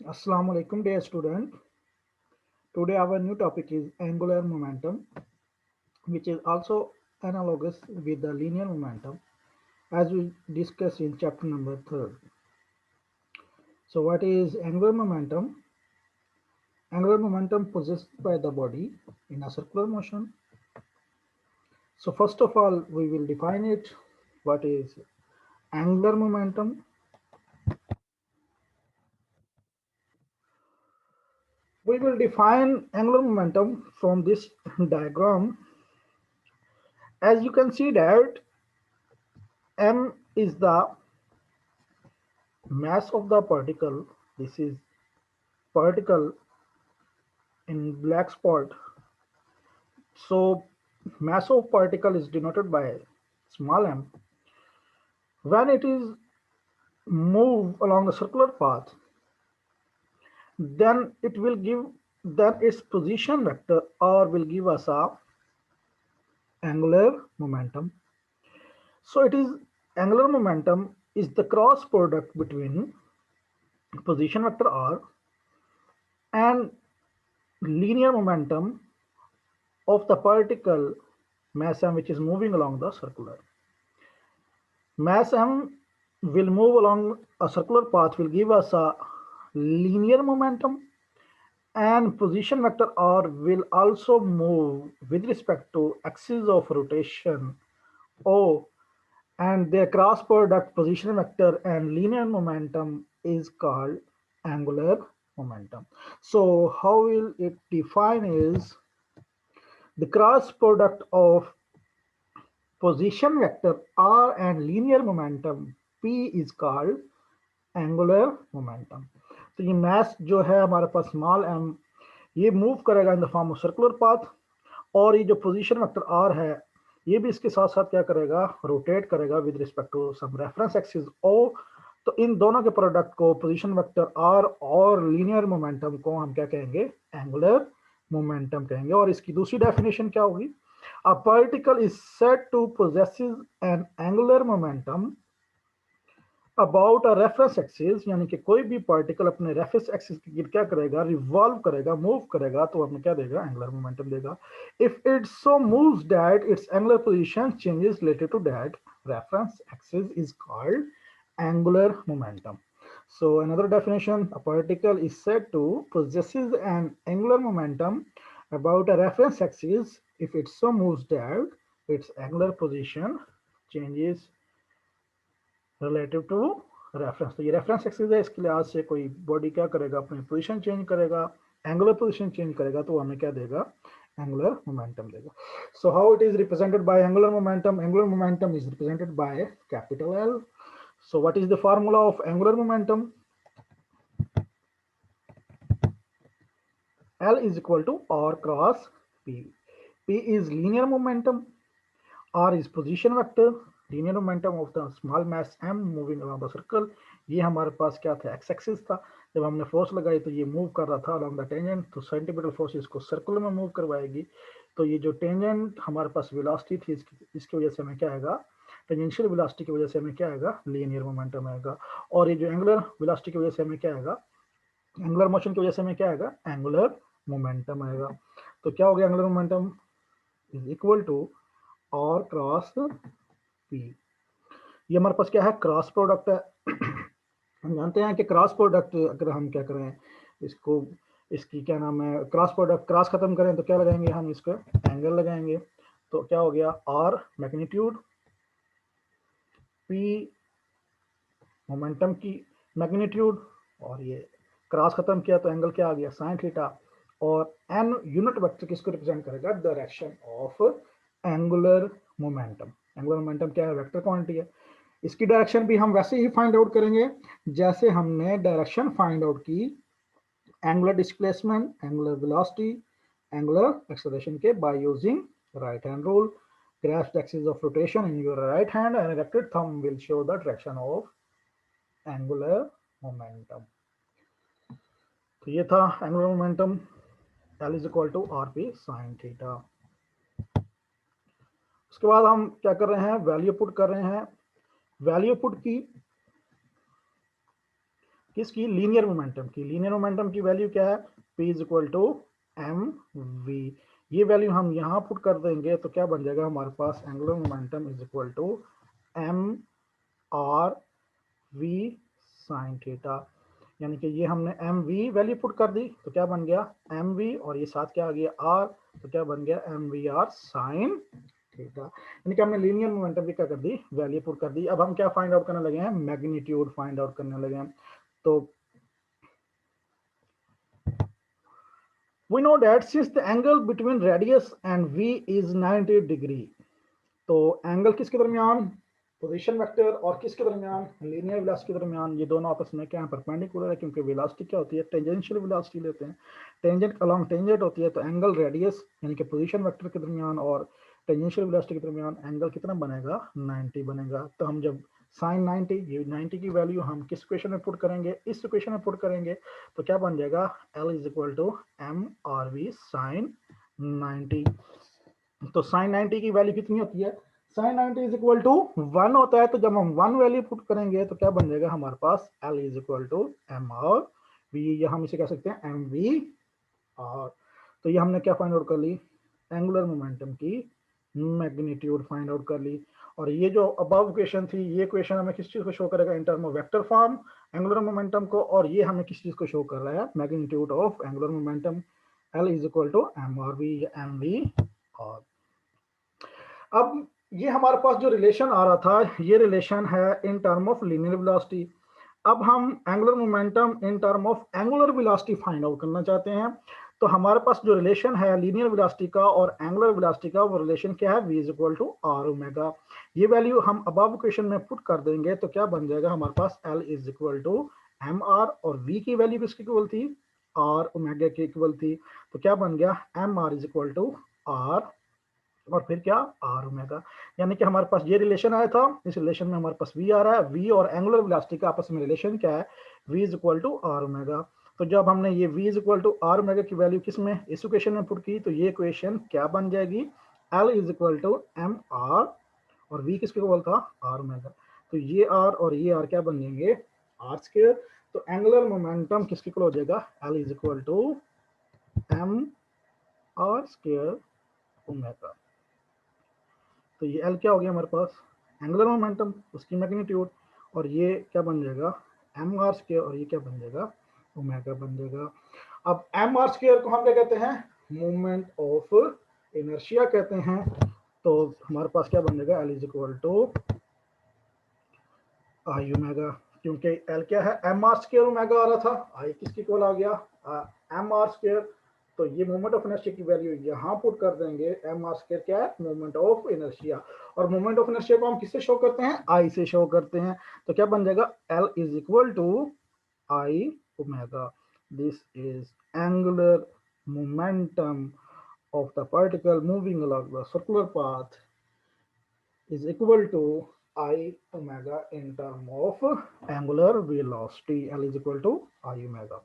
Assalamu alaikum, dear student. Today our new topic is angular momentum, which is also analogous with the linear momentum, as we discussed in chapter number 3. So, what is angular momentum? Angular momentum possessed by the body in a circular motion. So, first of all, we will define it. What is angular momentum? We will define angular momentum from this diagram. As you can see that m is the mass of the particle. This is particle in black spot. So mass of particle is denoted by small m. When it is move along a circular path, then it will give, then its position vector or will give us a angular momentum. So it is angular momentum is the cross product between position vector r and linear momentum of the particle mass m which is moving along the circular. Mass m will move along a circular path will give us a linear momentum, and position vector r will also move with respect to axis of rotation o, and their cross product position vector and linear momentum is called angular momentum. So how will it define is the cross product of position vector r and linear momentum p is called angular momentum. तो ये मास जो है हमारे पास small M, ये move करेगा in the form of circular path, और ये जो पोजीशन वेक्टर आर है ये भी इसके साथ साथ क्या करेगा, रोटेट करेगा with respect to some reference axis O. तो इन दोनों के प्रोडक्ट को पोजीशन वेक्टर आर और लीनियर मोमेंटम को हम क्या कहेंगे, एंगुलर मोमेंटम कहेंगे। और इसकी दूसरी डेफिनेशन क्या होगी, a particle is said to possesses an angular momentum about a reference axis, यानी कि कोई भी पार्टिकल अपने रेफरेंस एक्सिस की क्या करेगा, रिवॉल्व करेगा, मूव करेगा, तो हमें क्या देगा, एंगुलर मोमेंटम देगा। If it so moves that its angular position changes related to that reference axis is called angular momentum. So another definition, a particle is said to possesses an angular momentum about a reference axis if it so moves that its angular position changes relative to reference. तो ये reference axis है, इसके लिहाज से कोई body क्या करेगा, अपनी पोजीशन चेंज करेगा, एंगुलर पोजीशन चेंज करेगा, तो हमें क्या देगा, एंगुलर मोमेंटम देगा। So how it is represented by angular momentum, angular momentum is represented by capital L. So what is the formula of angular momentum, L is equal to R cross P. P is linear momentum, R is position vector, linear momentum of the small mass m moving around the circle। ये हमारे पास क्या था, x axis था। जब हमने force लगाई तो ये मूव कर रहा था along the tangent, तो सेंटीमीटर फोर्स इसको सर्कुलर में मूव करवाएगी। तो ये जो टेंजेंट हमारे पास वेलोसिटी थी इसकी वजह से हमें क्या आएगा, टेंजेंशियल वेलोसिटी की वजह से हमें क्या आएगा, लीनियर मोमेंटम आएगा। और ये जो एंगुलर वेलोसिटी की वजह से हमें क्या आएगा, एंगुलर मोशन की वजह से हमें क्या आएगा, एंगुलर मोमेंटम आएगा। तो क्या हो गया, angular momentum is equal to R cross P. ये हमारे पास क्या है, क्रॉस प्रोडक्ट है। हम जानते हैं कि क्रॉस प्रोडक्ट अगर हम क्या करें इसको, इसकी क्या नाम है, क्रॉस प्रोडक्ट क्रॉस खत्म करें तो क्या लगाएंगे, हम इसको एंगल लगाएंगे। तो क्या हो गया, आर मैग्नीट्यूड, पी मोमेंटम की मैग्नीट्यूड, और ये क्रॉस खत्म किया तो एंगल क्या आ गया, साइन थीटा। और एन यूनिट वेक्टर किसको रिप्रेजेंट करेगा, direction of angular momentum. Angular momentum क्या है, वेक्टर क्वांटिटी है। इसकी डायरेक्शन भी हम वैसे ही फाइंड आउट करेंगे जैसे हमने डायरेक्शन फाइंड आउट की angular displacement, angular velocity, angular acceleration के, by using right hand rule. grasp the axis of rotation in your right hand and erected thumb will show the direction of angular momentum। तो ये था angular momentum, L is equal to R P sine theta. उसके बाद हम क्या कर रहे हैं, वैल्यू पुट कर रहे हैं। वैल्यू पुट की किसकी, लीनियर मोमेंटम की। लीनियर मोमेंटम की वैल्यू क्या है, P is equal to M V. ये वैल्यू हम यहाँ पुट कर देंगे तो क्या बन जाएगा हमारे पास, angular momentum is equal to M R V sine theta. यानी कि ये हमने एम वी वैल्यू पुट कर दी तो क्या बन गया एम वी, और ये साथ क्या आ गया आर, तो क्या बन गया M V R sine theta. यानी कि हमने लीनियर मोमेंटम की क्या कर दी, वैल्यू पुट कर दी। अब हम क्या फाइंड आउट करने लगे हैं, मैग्नीट्यूड फाइंड आउट करने लगे हैं। तो we know that since the angle between radius and v is 90 degree, तो एंगल किसके दरमियान, पोजीशन वेक्टर और किसके दरमियान, लीनियर वेलोसिटी के दरमियान, ये दोनों आपस में क्या है, परपेंडिकुलर है। क्योंकि वेलोसिटी क्या होती है, टेंजेंशियल वेलोसिटी लेते हैं, टेंजेंट अलॉन्ग टेंजेंट होती है। तो एंगल रेडियस यानी कि पोजीशन वेक्टर के दरमियान और टेंजेंशियल वेलोसिटी के दरमियान एंगल कितना बनेगा, 90 बनेगा। तो हम जब साइन 90, ये 90 की वैल्यू हम किस इक्वेशन में पुट करेंगे, इस इक्वेशन में पुट करेंगे तो क्या बन जाएगा, L is equal to M R V sine 90। तो साइन 90 की वैल्यू कितनी होती है, साइन 90 इज इक्वल टू 1 होता है। तो जब हम 1 वैल्यू पुट करेंगे तो क्या बन जाएगा हमारे पास, L is equal to M R V, या हम इसे कह सकते हैं एम वी आर। तो ये हमने क्या फाइंड आउट कर ली, एंगुलर मोमेंटम की मैग्नीट्यूड फाइंड आउट कर ली। और ये जो अबव इक्वेशन थी, ये इक्वेशन हमें किस चीज को शो करेगा, in term of vector form angular momentum को, और ये हमें किस चीज को शो कर रहा है, magnitude of angular momentum, L is equal to M R V या एम वी आर। अब ये हमारे पास जो रिलेशन आ रहा था, ये रिलेशन है in term of linear velocity. अब हम angular momentum in term of angular velocity find out करना चाहते हैं। तो हमारे पास जो रिलेशन है लीनियर वेलोसिटी का और एंगुलर वेलोसिटी का, वो रिलेशन क्या है, v is equal to R omega. ये वैल्यू हम अबव इक्वेशन में पुट कर देंगे तो क्या बन जाएगा हमारे पास, L is equal to M R, और v की वैल्यू किसकी इक्वल थी, आर ओमेगा की इक्वल थी। तो क्या बन गया, M R is equal to R और फिर क्या, आर ओमेगा। यानी कि हमारे पास ये रिलेशन आया था, इस रिलेशन में हमारे पास v आ रहा है, v और एंगुलर वेलोसिटी का आपस में रिलेशन क्या है, v is equal to R omega. तो जब हमने ये v is equal to R omega की वैल्यू किस में, इस इक्वेशन में पुट की, तो ये इक्वेशन क्या बन जाएगी, L is equal to M R, और v किसके इक्वल था, आर ओमेगा। तो ये r और ये r क्या बन जाएंगे, आर स्क्वायर। तो एंगुलर मोमेंटम किसके इक्वल हो जाएगा, L is equal to M R square omega. तो ये L क्या हो गया हमारे पास, एंगुलर मोमेंटम, उसकी मैग्नीट्यूड, और ये क्या बन जाएगा, एम आर स्क्वायर, और ये क्या बन जाएगा, ओमेगा बन जाएगा। अब एम आर स्क्वायर को हम क्या कहते हैं, मोमेंट ऑफ इनर्शिया कहते हैं। तो हमारे पास क्या बन जाएगा, L is equal to I omega. क्योंकि L क्या है, एम आर स्क्वायर ओमेगा आ रहा था, आई किसकी इक्वल आ गया, एम आर स्क्वायर। तो ये मोमेंट ऑफ इनर्शिया की वैल्यू यहाँ पुट कर देंगे, एम आर स्क्वायर क्या है, मोमेंट ऑफ इनर्शिया। और मोमेंट ऑफ इनर्शिया को हम किससे शो करते हैं, आई से शो करते हैं। तो क्या बन जाएगा, L is equal to I omega. This is angular momentum of the particle moving along the circular path is equal to I omega in term of angular velocity, L is equal to I omega।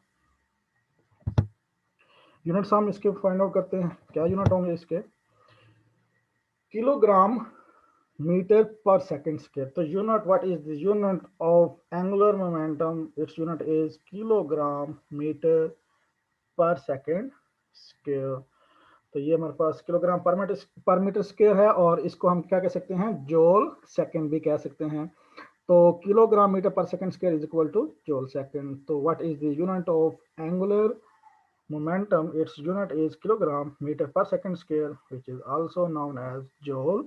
Units हम इसके find out करते हैं, क्या unit होंगे इसके, kilogram metre पर second square. तो unit, what is the unit of angular momentum, it's unit is kilogram metre पर सेकंड स्क्वायर। तो ये हमारे पास किलोग्राम पर मीटर स्क्वायर है, और इसको हम क्या कह सकते हैं, जूल सेकंड भी कह सकते हैं। तो किलोग्राम मीटर पर second square is equal to joule second. तो what is the unit of angular momentum, its unit is kilogram meter per second square, which is also known as joule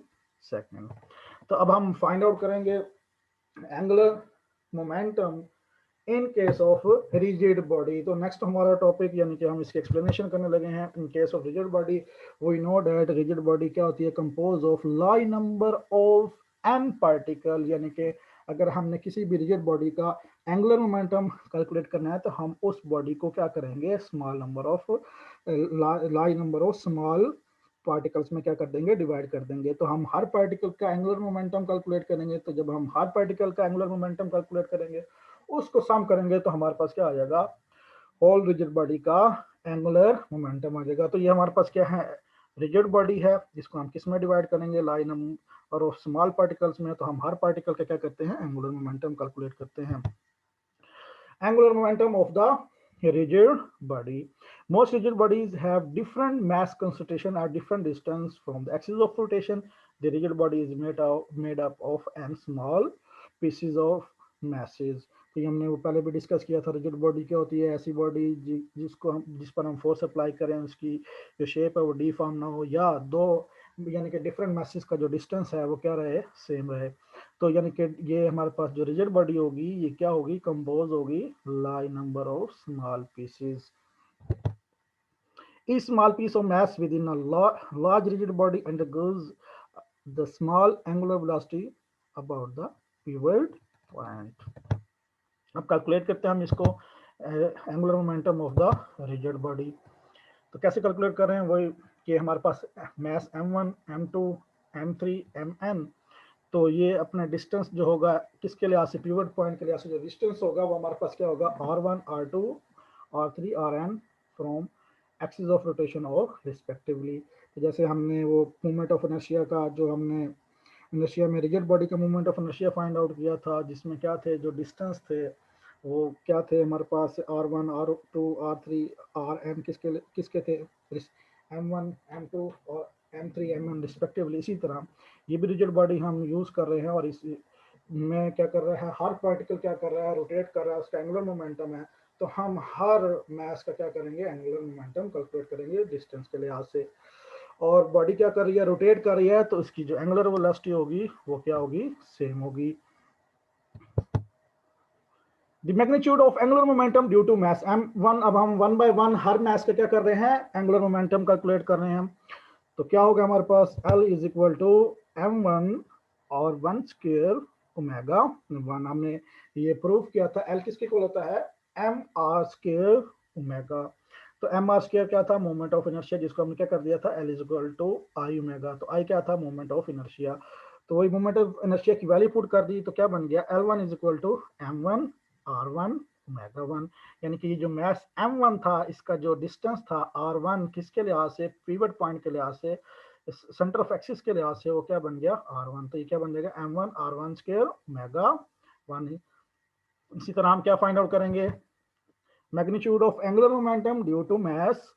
second। तो अब हम find out करेंगे angular momentum in case of rigid body. तो next हमारा topic, यानी कि हम इसकी एक्सप्लेनेशन करने लगे हैं। In case of rigid body, we know that rigid body क्या होती है, compose of large number of N particle. यानी कि अगर हमने किसी भी रिजिड बॉडी का एंगुलर मोमेंटम कैलकुलेट करना है तो हम उस बॉडी को क्या करेंगे, small number of large number of small particles में क्या कर देंगे, डिवाइड कर देंगे। तो हम हर पार्टिकल का एंगुलर मोमेंटम कैलकुलेट करेंगे। तो जब हम हर पार्टिकल का एंगुलर मोमेंटम कैलकुलेट करेंगे, उसको सम करेंगे, तो हमारे पास क्या आ जाएगा, होल रिजिड बॉडी का एंगुलर मोमेंटम आ जाएगा। तो ये हमारे पास क्या है, रिजिड बॉडी है, जिसको हम किस में डिवाइड करेंगे, लाइन नंबर और स्मॉल पार्टिकल्स में। तो हम हर पार्टिकल का क्या करते हैं, एंगुलर मोमेंटम कैलकुलेट करते हैं। Angular momentum of the rigid body. Most rigid bodies have different mass concentration at different distance from the axis of rotation. The rigid body is made up of n small pieces of masses. तो ये हमने वो पहले भी discuss किया था। Rigid body क्या होती है? ऐसी बॉडी जिस पर हम फोर्स अप्लाई करें, उसकी जो शेप है वो डीफॉर्म ना हो, या दो यानी कि डिफरेंट मैसेज का जो डिस्टेंस है वो क्या रहे, सेम रहे। तो यानी कि ये हमारे पास जो रिजिड बॉडी होगी ये क्या होगी, कंपोज होगी large number of small pieces. Each small piece of mass within a large rigid body undergoes the small angular velocity about the pivot point. अब कैलकुलेट करते हैं हम इसको, angular momentum of the rigid body. तो कैसे calculate कर रहे हैं, वही कि हमारे पास मास m1 m2 m3 mn, तो ये अपना डिस्टेंस जो होगा किसके लिहाज से, पिवट पॉइंट के लिहाज से जो डिस्टेंस होगा वो हमारे पास क्या होगा, r1 r2 r3 rn from axis of rotation of respectively. तो जैसे हमने वो मूवमेंट ऑफ इनर्शिया का, जो हमने इनर्शिया में रिजिड बॉडी का movement of inertia find out किया था, जिसमें क्या थे जो डिस्टेंस थे वो क्या थे हमारे पास, r1 r2 r3 rn किसके थे, m1 m2 और m3 mn रिस्पेक्टिवली। इसी तरह ये भी रिजिड बॉडी हम यूज कर रहे हैं, और इस में क्या कर रहा है, हर पार्टिकल क्या कर रहा है, रोटेट कर रहा है, उसका एंगुलर मोमेंटम है। तो हम हर मास का क्या करेंगे, एंगुलर मोमेंटम कैलकुलेट करेंगे डिस्टेंस के लिहाज से। और बॉडी क्या कर रही है, रोटेट कर रही है, तो उसकी जो एंगुलर वेलोसिटी होगी वो क्या होगी, सेम होगी। The magnitude of angular momentum due to mass m1, अब हम वन बाय वन हर मास का क्या कर रहे हैं, एंगुलर मोमेंटम कैलकुलेट कर रहे हैं। तो क्या होगा हमारे पास, L is equal to m1 और 1 स्क्वायर ओमेगा 1। हमने ये प्रूव किया था, L किसके इक्वल होता है, एम आर स्क्वायर ओमेगा। तो एम आर स्क्वायर क्या था, मोमेंट ऑफ इनर्शिया, जिसको हमने क्या कर दिया था, L is equal to I omega. तो आई क्या था, मोमेंट ऑफ इनर्शिया। तो वही मोमेंट ऑफ इनर्शिया की वैल्यू पुट कर दी, तो क्या बन गया, L1 is equal to m1 r1 omega 1। यानी कि ये जो मास m1 था, इसका जो डिस्टेंस था r1 किसके लिहाज से, पिवट पॉइंट के लिहाज से, सेंटर ऑफ एक्सिस के लिहाज से, वो क्या बन गया, r1। तो ये क्या बन जाएगा, m1 r1 स्क्वायर ओमेगा 1। इसी तरह हम क्या फाइंड आउट करेंगे, magnitude of angular momentum due to mass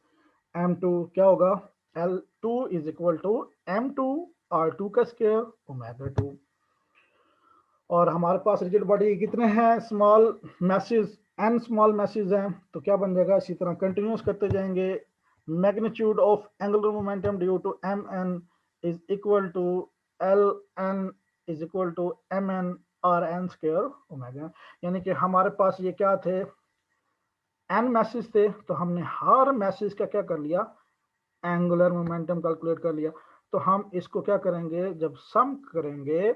m2 क्या होगा, L2 is equal to m2 r2 का स्क्वायर ओमेगा 2। और हमारे पास रिजिड बॉडी कितने हैं, small message, n small message हैं। तो क्या बन जाएगा, इसी तरह कंटिन्यूस करते जाएंगे। Magnitude of angular momentum due to mn is equal to ln is equal to mn rn square omega. यानी कि हमारे पास ये क्या थे, n मैसेज थे, तो हमने हर मैसेज का क्या कर लिया, एंगुलर मोमेंटम कैलकुलेट कर लिया। तो हम इसको क्या करेंगे, जब सम करेंगे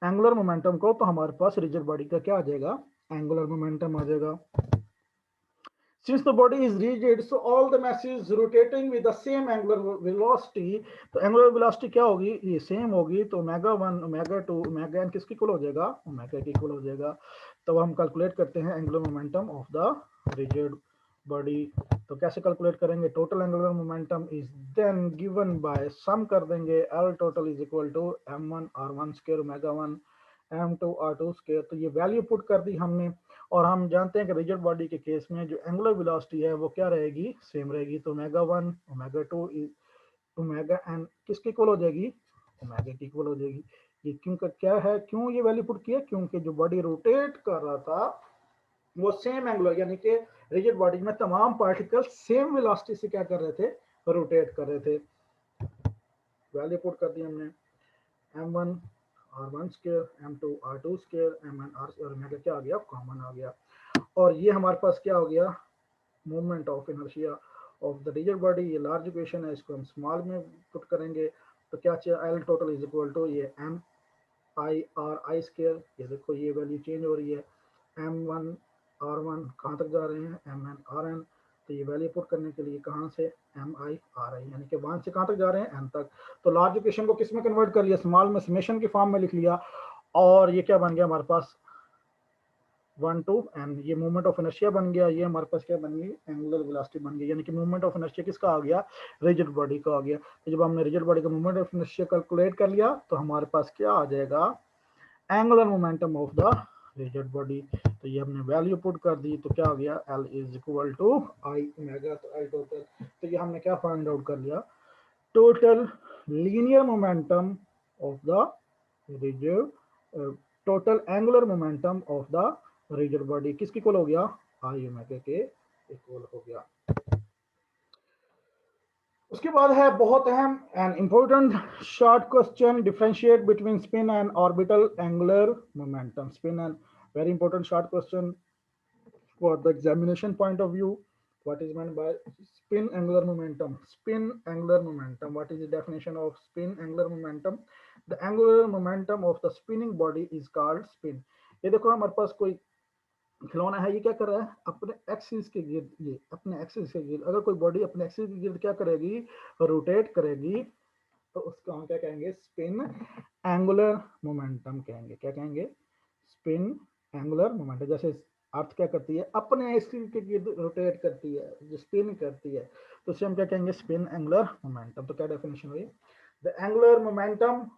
एंगुलर मोमेंटम को, तो हमारे पास रिजिड बॉडी का क्या आ जाएगा, एंगुलर मोमेंटम आ जाएगा। Since the body is rigid, so all the masses rotating with the same angular velocity, तो angular velocity क्या होगी, ये सेम होगी। तो ओमेगा 1 ओमेगा 2 ओमेगा n किसके इक्वल हो जाएगा, ओमेगा के इक्वल हो जाएगा। तो हम कैलकुलेट करते हैं angular momentum of the rigid body. तो कैसे कैलकुलेट करेंगे, total angular momentum is then given by sum कर देंगे, L total is equal to m1 r1 square omega 1 m2 r2 square. तो ये वैल्यू पुट कर दी हमने, और हम जानते हैं कि रिजिड बॉडी के केस में जो एंगुलर वेलोसिटी है वो क्या रहेगी, सेम रहेगी। तो ओमेगा 1 ओमेगा 2 ओमेगा n किसके इक्वल हो जाएगी, ओमेगा के इक्वल हो जाएगी। ये क्यों क्या है, क्यों ये वैल्यू पुट किया, क्योंकि जो बॉडी रोटेट कर रहा था वो सेम एंगुलर, यानी कि रिजिड बॉडी में तमाम पार्टिकल सेम वेलोसिटी से क्या कर रहे थे, रोटेट कर रहे थे। वैल्यू पुट कर दी हमने, m1 r1 square m2 r2 square mn r और ओमेगा क्या आ गया, कॉमन आ गया। और ये हमारे पास क्या हो गया, movement of inertia of the rigid body. ये लार्ज इक्वेशन है, इसको हम स्मॉल में पुट करेंगे। तो क्या चाहिए, L total is equal to ये m i r i square. ये देखो ये वैल्यू चेंज हो रही है, m1 r1 कहाँ तक जा रहे हैं, mn rn। तो ये वैल्यू पुट करने के लिए कहाँ से, एम आई आर आई, यानी कि 1 से कहाँ तक जा रहे हैं, एन तक। तो लार्ज इक्वेशन को किस में कन्वर्ट कर लिया, स्मॉल में, समेशन के फॉर्म में लिख लिया। और ये क्या बन गया हमारे पास, 1 to n, ये मूवमेंट ऑफ इनर्शिया बन गया। ये हमारे पास क्या बन गई, एंगुलर वेलोसिटी बन गई। यानी कि मूवमेंट ऑफ इनर्शिया किसका आ गया, रिजिड बॉडी का आ गया। तो जब हमने रिजिड बॉडी का मूवमेंट ऑफ इनर्शिया कैलकुलेट कर लिया, तो हमारे पास क्या आ जाएगा, angular momentum of the rigid body. तो ये हमने वैल्यू पुट कर दी, तो क्या हो गया, L is equal to I omega. तो आई टोटल, तो ये हमने क्या फाइंड आउट कर लिया, total linear momentum of the rigid, total angular momentum of the rigid body किसके इक्वल हो गया, आई ओमेगा के इक्वल हो गया। उसके बाद है बहुत अहम and important short question, differentiate between spin and orbital angular momentum. Spin and very important short question for the examination point of view. What is meant by spin angular momentum? Spin angular momentum, what is the definition of spin angular momentum? The angular momentum of the spinning body is called spin. ये देखो हमारे पास कोई खिलौना है, ये क्या कर रहा है, अपने एक्सिस के गिर्द, ये अपने एक्सिस के गिर्द, अगर कोई बॉडी अपने एक्सिस के गिर्द क्या करेगी, रोटेट करेगी, तो उसको हम क्या कहेंगे, स्पिन एंगुलर मोमेंटम कहेंगे। क्या कहेंगे, स्पिन एंगुलर मोमेंटम। जैसे अर्थ क्या करती है, अपने एक्सिस के गिर्द रोटेट करती है, जो स्पिन करती है, तो उसे हम क्या कहेंगे, स्पिन एंगुलर मोमेंटम। तो क्या डेफिनेशन हुई, the angular momentum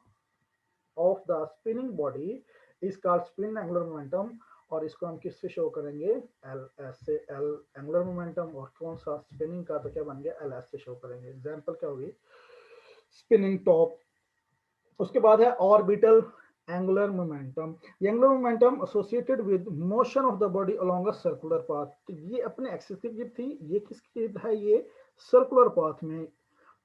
of the spinning body is called spin angular momentum. और इसको हम किससे शो करेंगे, एल एस से। एल एंगुलर मोमेंटम और कौन सा, स्पिनिंग का, तो क्या बन गया, एल एस से शो करेंगे। एग्जांपल क्या होगी, स्पिनिंग टॉप। उसके बाद है orbital angular momentum. Angular momentum associated with motion of the body along a circular path. तो ये अपने एक्सिस की गिर्द थी, ये किसकी गिर्द है, ये सर्कुलर पाथ में।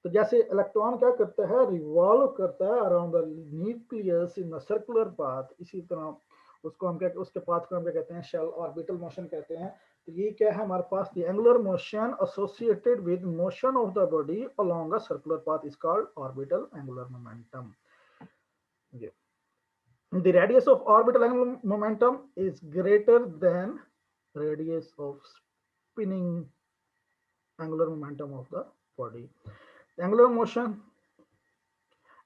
तो जैसे इलेक्ट्रॉन क्या करता है, रिवॉल्व करता है around the nucleus in the circular path, इसी तरह उसको हम क्या, उसके पाथ को हम क्या कहते हैं, शेल ऑर्बिटल मोशन कहते हैं। तो ये क्या है हमारे पास, the angular motion associated with motion of the body along a circular path is called orbital angular momentum. The radius of orbital angular momentum is greater than radius of spinning angular momentum of the body. Angular motion,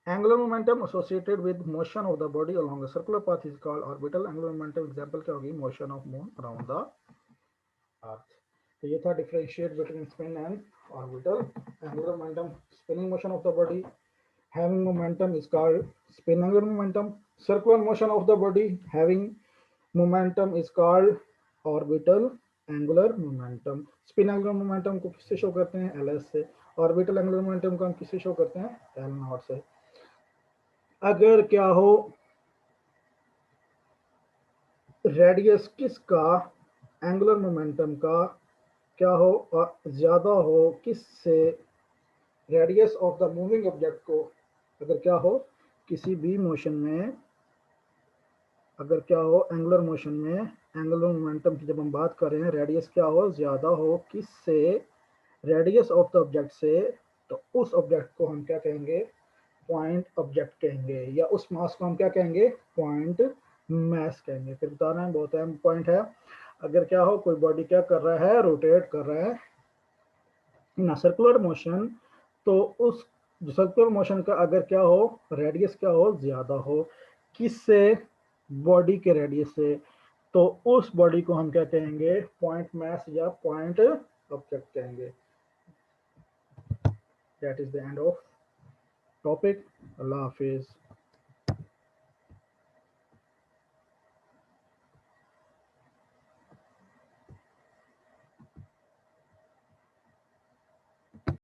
angular momentum associated with motion of the body along a circular path is called orbital angular momentum. Example क्या होगी, motion of moon around the earth. तो ये था differentiate between spin and orbital angular momentum. Spinning motion of the body having momentum is called spin angular momentum. Circular motion of the body having momentum is called orbital angular momentum. Spin angular momentum को किससे show करते हैं, L से। Orbital angular momentum को हम किससे show करते हैं, एल नॉट से। अगर क्या हो, रेडियस किसका, एंगुलर मोमेंटम का क्या हो, ज्यादा हो किससे, radius of the moving object को, अगर क्या हो किसी भी मोशन में, अगर क्या हो एंगुलर मोशन में, एंगुलर मोमेंटम की जब हम बात कर रहे हैं, रेडियस क्या हो, ज्यादा हो किससे, रेडियस ऑफ द ऑब्जेक्ट से, तो उस ऑब्जेक्ट को हम क्या कहेंगे, पॉइंट ऑब्जेक्ट कहेंगे, या उस मास को हम क्या कहेंगे, पॉइंट मास कहेंगे। फिर बता रहे हैं, बहुत अहम पॉइंट है, अगर क्या हो कोई बॉडी क्या कर रहा है, रोटेट कर रहा है इन सर्कुलर मोशन, तो उस सर्कुलर मोशन का अगर क्या हो, रेडियस क्या हो, ज्यादा हो किससे, बॉडी के रेडियस से, तो उस बॉडी को हम क्या कहेंगे, पॉइंट मास या पॉइंट ऑब्जेक्ट कहेंगे। That is the end of topic. Allah Hafiz.